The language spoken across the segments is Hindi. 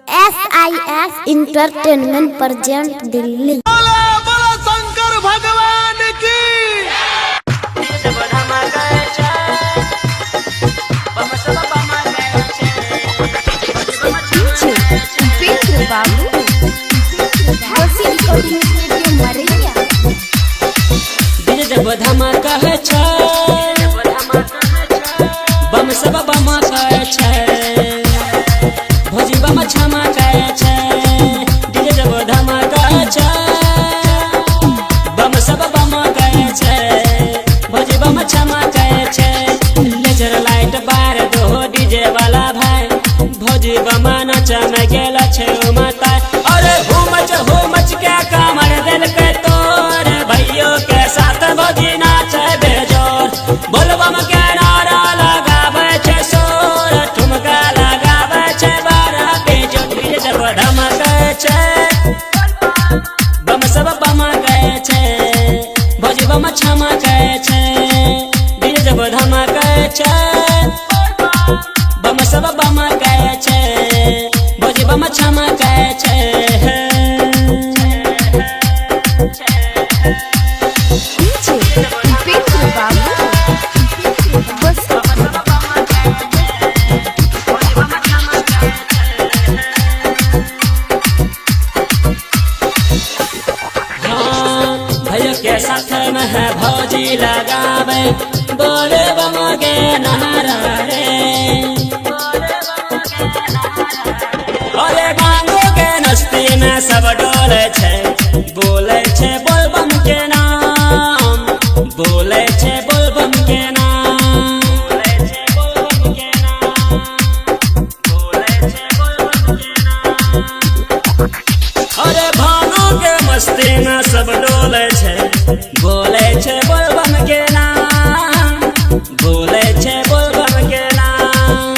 SIS entertainment present Delhi. बोलो शंकर भगवान की। जब धमाका है बम सब बमाका है भोजी बम छमाका है डीजे जब धमाका है बम सब बमाका है भोजी बम छमाका है लेजर लाइट बार दो डीजे वाला भाई भोजी बम नच में गेला छे माता अरे हो मच क्या कामर दिल के तोर भैयो के साथ भोजी नाच बेजोर बोलबम के नारा लगावे छे सोर ठुमका लगावे छे बारा बेजोर डीजे जब धमाके छे बम सब बमाके छे भोजी बम छमाके छे डीजे जब धमाके छे बम सब बमाके छे भोजी बम छमाके छे। के साथ में है भौजी लगावे बोले बम के नारा रे अरे गांगो के नस्ती में सब डोले छे बोले छे बोल बम के नाम बोले छे बोल बम के नाम अरे भांगो के मस्ती में सब डोले छे बोले छे बोल बम के नाम बोले छे बोल बम के नाम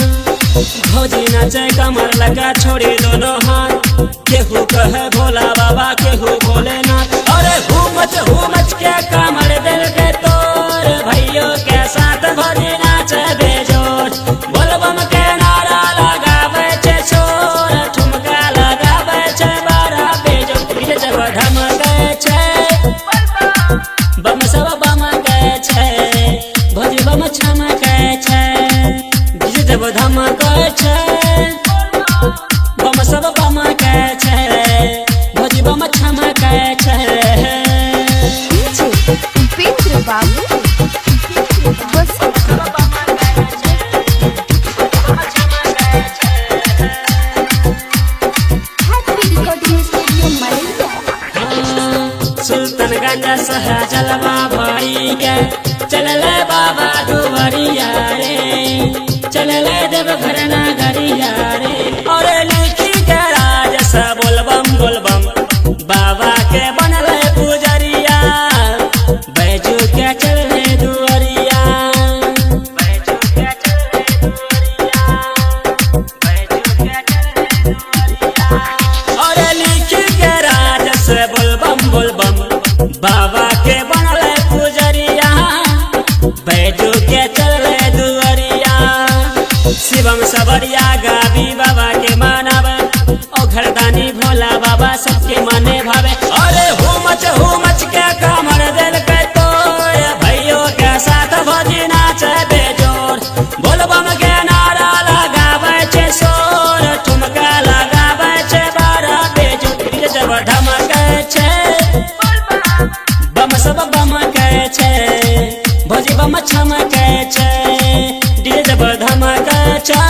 भौजी नाचे कमर लगा छोड़ी दोनों हाथ केहू कहे भोला बाबा केहू भोलेनाथ अरे हुमच के कमर दिल के तोर भैयो के साथ भौजी नाचे बेजोर बोल बम के नारा लगावे छे शोर ठुमका लगावे छे बारा बेजोर डीजे जब धमाके छे बम सब बमाके छे भोजी बम छमाके छे डीजे जब धमाके छे बम सब बमाके छे भोजी बम छमाके छे। सुल्तानगंज सहा जलवा भाई के चलले बाबा दुवरिया रे चलले देवघर नगरिया रे और लिखी के राज सा बोलबम बाबा के बनले पुजरिया बैजू के चलले दुवरिया और लिखी के राज से बोलबम बाबा के बनले पुजरिया बैजू के चले दुवरिया शिवम सबरिया गावी बाबा के मानव ओ घरदानी भोला बाबा सबके मने भावे अरे हुमच के कमर दिल के तोर भैयो के साथ भोजी नाचे बेजोर बोलबम के नारा लगावे छे शोर ठुमका लगावे छे बारा बेजोर डीजे जब धमाके छे बम सब बमाके छे भोजी बम छमाके छे डीजे जब धमाके छे।